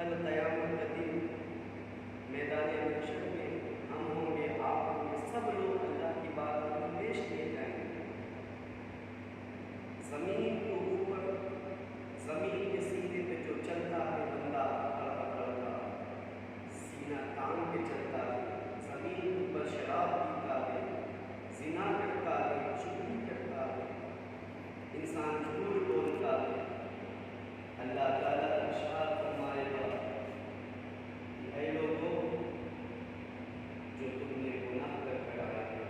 کل قیامت کے دن میدان محشر میں ہم ہوں گے، آپ ہوں گے، سب لوگ اللہ کی بارگاہ میں پیش کیے جائیں گے۔ زمین کے اوپر، زمین کے سینے پہ جو چلتا ہے بندہ اکڑ اکڑ کا، سینہ تان کے چلتا ہے، زمین پر شراب پیتا ہے، زنا کرتا ہے، چغلی کرتا ہے، انسان جھوٹ بولتا ہے، اللہ تعالیٰ ارشاد فرمائے گا کہ اے لوگوں جو تم نے گناہ کر کر آئے ہو،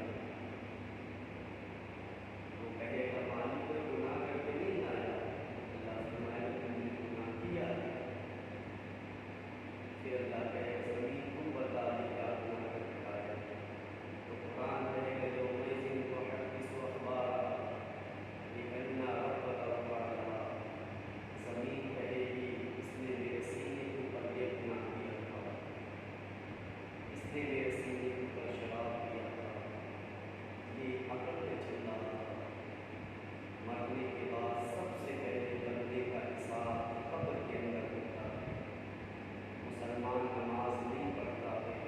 وہ کہے گا مالک کوئی گناہ کر کے نہیں آیا، اللہ فرمائے گا تم نے گناہ کیا ہے۔ پھر اللہ کہے گا زمین تم بتا دی کیا گناہ کر کے آئے ہو، تو قرآن کہے گا یومئذ تحدث اخبارها بأن ربک وعدها، زمین کہے گی اس نے میرے سینے کے اوپر یہ گناہ کیا تھا، اس نے میرے سینے کے اوپر شراب کیا تھا، یہ عقل پہ چل رہا تھا۔ مرنے کے بعد سب سے پہلے بندے کا حساب قبر کے اندر ہوتا ہے۔ مسلمان نماز نہیں پڑھتا ہے،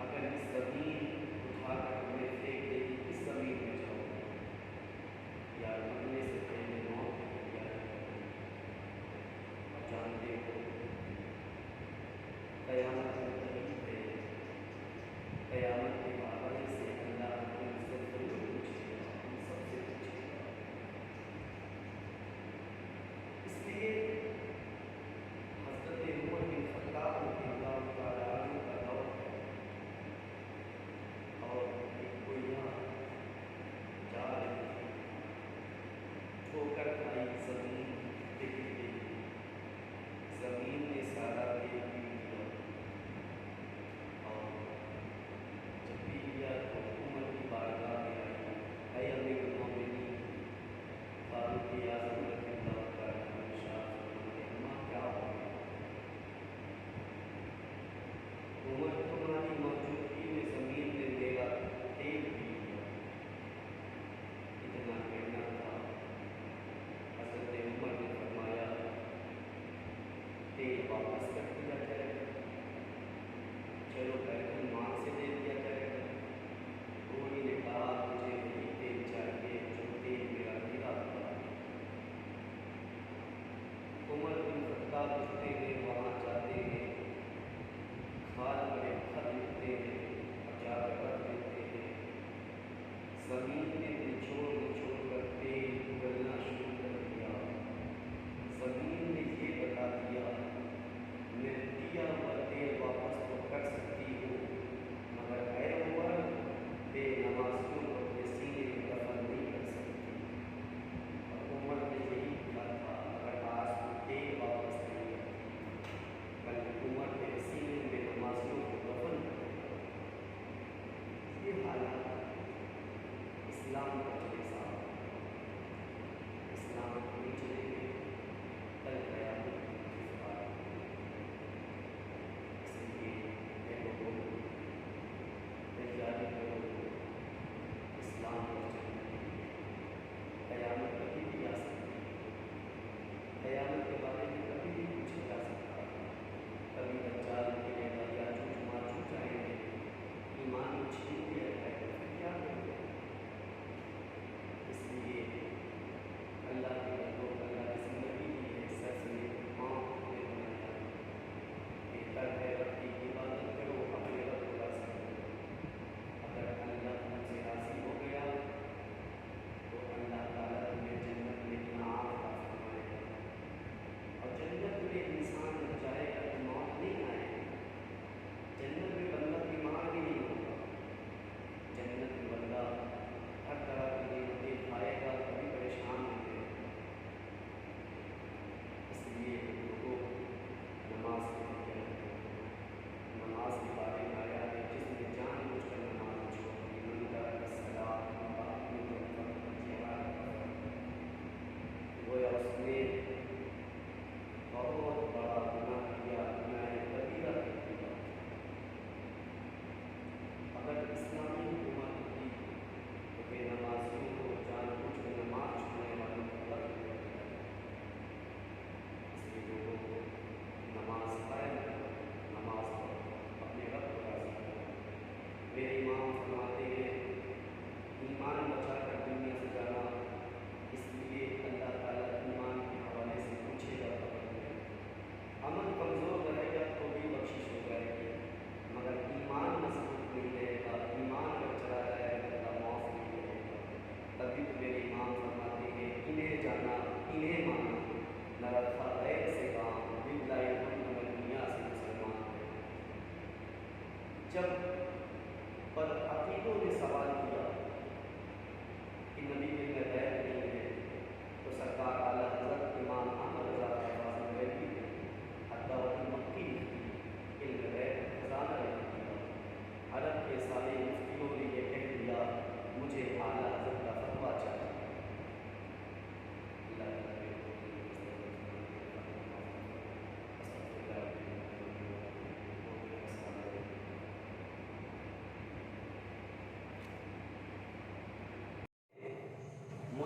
اگر اس زمین اٹھا کر ہمیں پھینک دے گی اس زمین میں جاؤ یا مرنے سے پہلے موت کی تیاری کرو۔ اور جانتے ہو قیامت میں قریب ہے، قیامت کے حوالے سے اللہ رب العزت ضرور پوچھے گا، ہم سب سے پوچھے گا۔ اس لیے حضرت عمر بن خطاب رضی اللہ تعالیٰ عنہ کا دور ہے، اور ایک گڑیا جا رہی تھی، ٹھوکر کھائی، زمین پہ گر گئی، زمین نے سارا تیل پی لیا، اور جب پی لیا تو عمر کی بارگاہ میں آئی، اے امیر المومنین فاروق اعظم رضی اللہ تعالیٰ عنہ ارشاد فرماتے ہیں اماں کیا ہو گیا؟ عمر تمہاری موجودگی میں زمین نے میرا تیل پی لیا، اتنا کہنا تھا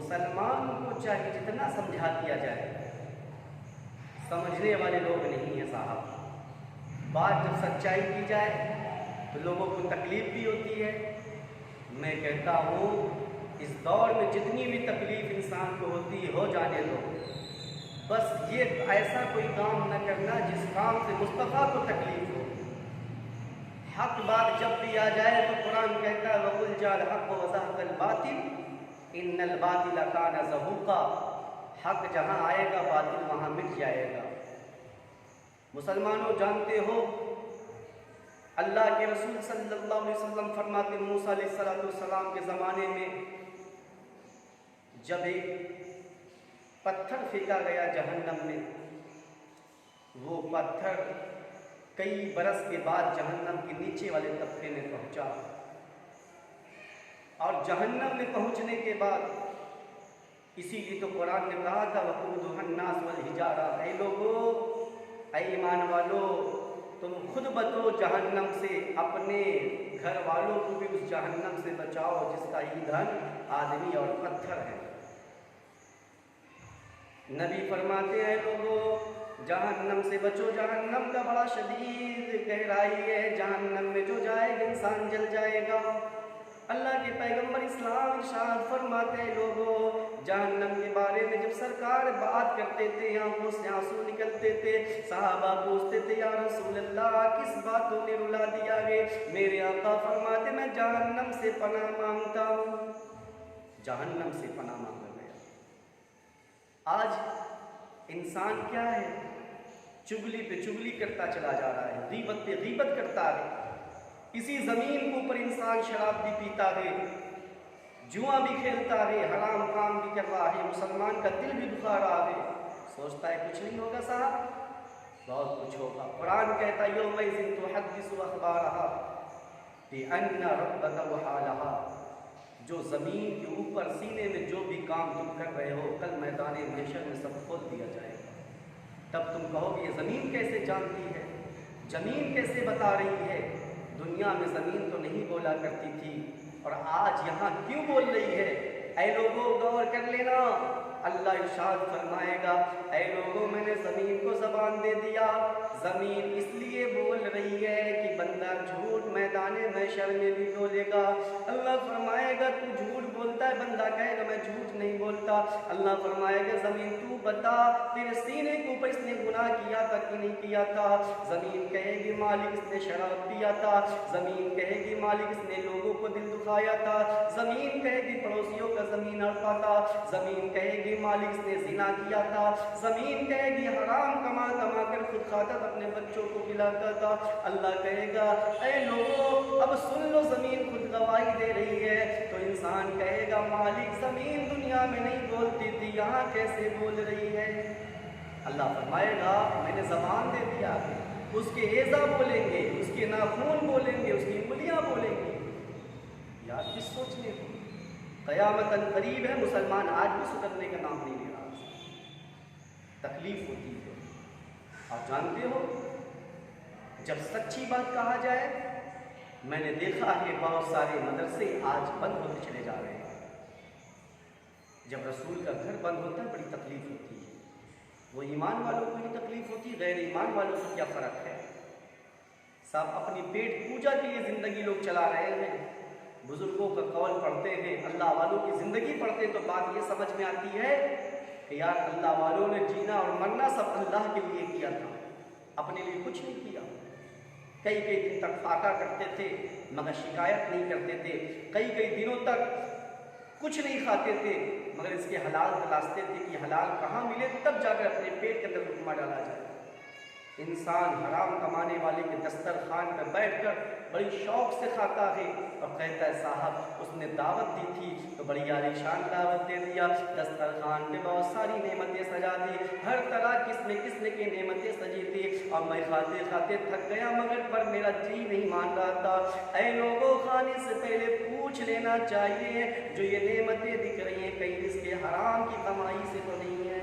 مسلمان کو چاہیے جتنا سمجھا دیا جائے، سمجھنے والے لوگ نہیں ہیں صاحب۔ بات جب سچائی کی جائے تو لوگوں کو تکلیف بھی ہوتی ہے۔ میں کہتا ہوں اس دور میں جتنی بھی تکلیف انسان کو ہوتی ہے ہو جانے دو، بس یہ ایسا کوئی کام نہ کرنا جس کام سے مصطفیٰ کو تکلیف ہو۔ حق بات جب بھی آ جائے تو قرآن کہتا ہے وَقُلْ جَاءَ الْحَقُّ وَزَهَقَ الْبَاطِلُ إِنَّ الْبَاطِلَ كَانَ زَهُوقًا۔ حق جہاں آئے گا باطل وہاں مٹ جائے گا۔ مسلمانوں جانتے ہو اللہ کے رسول صلی اللہ علیہ وسلم فرماتے موسیٰ علیہ السلام کے زمانے میں جب ایک پتھر پھینکا گیا جہنم میں، وہ پتھر کئی برس کے بعد جہنم کے نیچے والے طبقے میں پہنچا، اور جہنم میں پہنچنے کے بعد اسی لیے تو قرآن نے کہا تھا وَقُودُهَا النَّاسُ وَالْحِجَارَةُ، اے لوگو، اے ایمان والو، تم خود بچو جہنم سے، اپنے گھر والوں کو بھی اس جہنم سے بچاؤ جس کا ایندھن آدمی اور پتھر ہے۔ نبی فرماتے ہیں لوگو جہنم سے بچو، جہنم کا بڑا شدید گہرائی ہے، جہنم میں جو جائے گا انسان جل جائے گا۔ اللہ کے پیغمبر اسلام ارشاد فرماتے ہیں لوگو جہنم کے بارے میں جب سرکار بات کرتے تھے آنکھوں سے آنسو نکلتے تھے، صحابہ پوچھتے تھے یا رسول اللہ کس باتوں نے رلا دیا ہے؟ میرے آقا فرماتے میں جہنم سے پناہ مانگتا ہوں، جہنم سے پناہ مانگا گیا۔ آج انسان کیا ہے؟ چگلی پہ چگلی کرتا چلا جا رہا ہے، غیبت پہ غیبت کرتا ہے، اسی زمین کے اوپر انسان شراب بھی پیتا ہے، جوا بھی کھیلتا ہے، حرام کام بھی کر رہا ہے، مسلمان کا دل بھی دکھا رہا ہے، سوچتا ہے کچھ نہیں ہوگا صاحب، بہت کچھ ہوگا۔ قرآن کہتا ہے یومئذ تحدث اخبارها بان ربک وحالها، جو زمین کے اوپر سینے میں جو بھی کام تم کر رہے ہو کل میدان محشر میں سب کھول دیا جائے گا۔ تب تم کہو گے یہ زمین کیسے جانتی ہے، زمین کیسے بتا رہی ہے؟ دنیا میں زمین تو نہیں بولا کرتی تھی اور آج یہاں کیوں بول رہی ہے؟ اے لوگوں غور کر لینا، اللہ ارشاد فرمائے گا اے لوگوں میں نے زمین کو زبان دے دیا، زمین اس لیے بول رہی ہے کہ بندہ جھوٹ میدان محشر میں بھی بولے گا۔ اللہ فرمائے گا تو جھوٹ بولتا ہے، بندہ کہے گا میں جھوٹ نہیں بولتا۔ اللہ فرمائے گا زمین تو بتا تیرے سینے کے اوپر اس نے گناہ کیا تھا کہ نہیں کیا تھا؟ زمین کہے گی مالک اس نے شراب پیا تھا، زمین کہے گی مالک اس نے لوگوں کو دل دکھایا تھا، زمین کہے گی پڑوسیوں کا زمین ہڑپا تھا، زمین کہے گی مالک اس نے زنا کیا تھا، زمین کہے گی حرام کما کما کر خود کھاتا تھا اپنے بچوں کو کھلاتا تھا۔ اللہ کہے گا اے لوگوں اب سن لو زمین خود گواہی دے رہی ہے، تو انسان کہے گا مالک زمین دنیا میں نہیں بولتی تھی یہاں کیسے بول رہی ہے؟ اللہ فرمائے گا میں نے زبان دے دیا، اس کے اعضا بولیں گے، اس کے ناخون بولیں گے، اس کی انگلیاں بولیں گے۔ یار کس سوچنے کو قیامت قریب ہے، مسلمان آج بھی سدھرنے کا نام نہیں لے رہا، تکلیف ہوتی ہے۔ آپ جانتے ہو جب سچی بات کہا جائے، میں نے دیکھا ہے بہت سارے مدرسے آج بند ہوتے چلے جا رہے ہیں۔ جب رسول کا گھر بند ہوتا ہے بڑی تکلیف ہوتی ہے، وہ ایمان والوں کو بھی تکلیف ہوتی ہے، غیر ایمان والوں سے کیا فرق ہے؟ صاحب اپنی پیٹ پوجا کے لیے زندگی لوگ چلا رہے ہیں، بزرگوں کا قول پڑھتے ہیں، اللہ والوں کی زندگی پڑھتے ہیں، تو بات یہ سمجھ میں آتی ہے کہ یار اللہ والوں نے جینا اور مرنا سب اللہ کے لیے کیا تھا، اپنے لیے کچھ نہیں کیا۔ کئی کئی دن تک فاقہ کرتے تھے مگر شکایت نہیں کرتے تھے، کئی کئی دنوں تک کچھ نہیں کھاتے تھے مگر اس کے حلال تلاشتے تھے کہ حلال کہاں ملے تب جا کر اپنے پیٹ کے اندر لقمہ ڈالا جائے۔ انسان حرام کمانے والے کے دسترخوان پر بیٹھ کر بڑی شوق سے کھاتا ہے اور کہتا ہے صاحب اس نے دعوت دی تھی تو بڑی عالیشان دعوت دے دیا، دسترخوان پہ بہت ساری نعمتیں سجا دی، ہر طرح قسم کی نعمتیں سجی تھی، اور میں کھاتے کھاتے تھک گیا مگر پر میرا جی نہیں مان رہا تھا۔ اے لوگوں کھانے سے پہلے پوچھ لینا چاہیے جو یہ نعمتیں دکھ رہی ہیں کہیں اس کے حرام کی کمائی سے تو نہیں ہے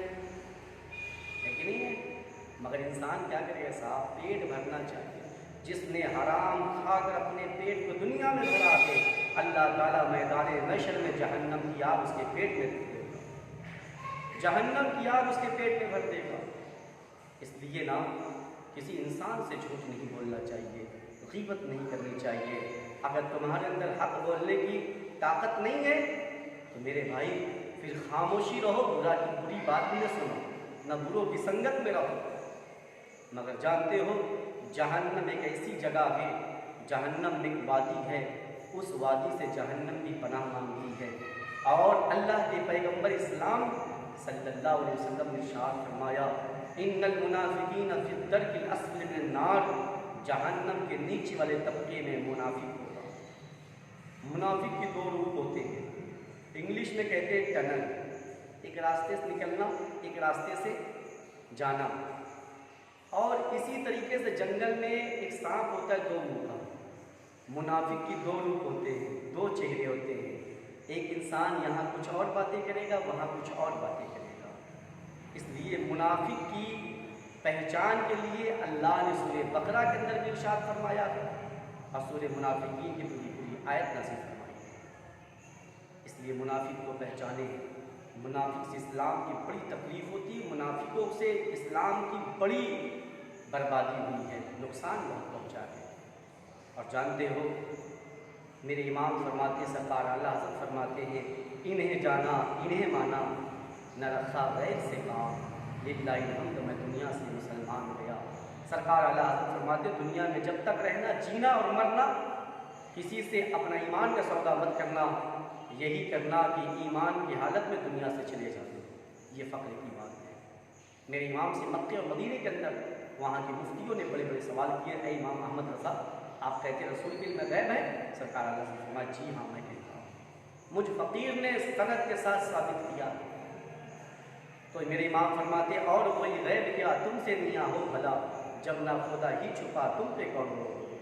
کہ نہیں ہے؟ مگر انسان کیا کرے گا صاحب، پیٹ بھرنا چاہیے۔ جس نے حرام کھا کر اپنے پیٹ کو دنیا میں بھرا ہے، اللہ تعالیٰ میدان محشر میں جہنم کی آگ اس کے پیٹ میں دے گا۔ جہنم کی آگ اس کے پیٹ میں بھر دے گا۔ اس لیے نا کسی انسان سے جھوٹ نہیں بولنا چاہیے، غیبت نہیں کرنی چاہیے۔ اگر تمہارے اندر حق بولنے کی طاقت نہیں ہے تو میرے بھائی پھر خاموشی رہو، بری بات بھی نہ سنو، نہ بروں کی سنگت میں رہو۔ مگر جانتے ہو جہنم ایک ایسی جگہ ہے، جہنم ایک وادی ہے، اس وادی سے جہنم بھی پناہ مانگتی ہے۔ اور اللہ کے پیغمبر اسلام صلی اللہ علیہ وسلم نے ارشاد فرمایا ان المنافقین فی الدرک الاسفل من النار، جہنم کے نیچے والے طبقے میں منافق ہوگا۔ منافق کے دو روپ ہوتے ہیں، انگلش میں کہتے ہیں ٹنل، ایک راستے سے نکلنا ایک راستے سے جانا۔ اور اسی طریقے سے جنگل میں ایک سانپ ہوتا ہے دو منہ کا۔ منافق کی دو روپ ہوتے ہیں، دو چہرے ہوتے ہیں، ایک انسان یہاں کچھ اور باتیں کرے گا وہاں کچھ اور باتیں کرے گا۔ اس لیے منافق کی پہچان کے لیے اللہ نے سورہ بقرہ کے اندر بھی ارشاد فرمایا ہے اور سورہ منافقین کی پوری آیت نازل فرمائی ہے۔ اس لیے منافق کو پہچانے، منافق سے اسلام کی بڑی تکلیف ہوتی ہے، منافقوں سے اسلام کی بڑی بربادی ہوئی ہے، نقصان بہت پہنچا ہے۔ اور جانتے ہو میرے امام فرماتے، سرکار اعلیٰ حضرت فرماتے ہیں انہیں جانا انہیں مانا نہ رکھا غیر سے کام، للہ الحمد میں دنیا سے مسلمان ہو گیا۔ سرکار اعلیٰ حضرت فرماتے دنیا میں جب تک رہنا، جینا اور مرنا، کسی سے اپنا ایمان کا سودا مت کرنا، یہی کرنا کہ ایمان کی حالت میں دنیا سے چلے جاتے، یہ فخر کی بات ہے۔ میرے امام سے مکے اور مدینے کے اندر وہاں کے مفتیوں نے بڑے بڑے سوال کیے، اے امام احمد رضا آپ کہتے ہیں رسول کے علم غیب ہے؟ سرکار اعلیٰ سے فرمایا جی ہاں میں کہتا ہوں۔ مجھ فقیر نے سند کے ساتھ ثابت کیا تو میرے امام فرماتے اور کوئی غیب کیا تم سے نیا ہو بھلا، جب نہ خدا ہی چھپا تم پہ کون ہو۔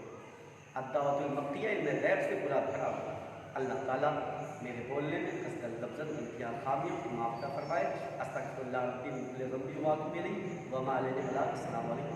الدعوۃ المفتیہ علم غیب سے پورا بھرا ہوا۔ اللہ تعالیٰ میرے بولنے میں قصد لفظ انتہا خامیوں کو معاف فرمائے۔ استغفر اللہ ربی من کل ذنب و اتوب الیہ وما علیہ الا السلام علیکم۔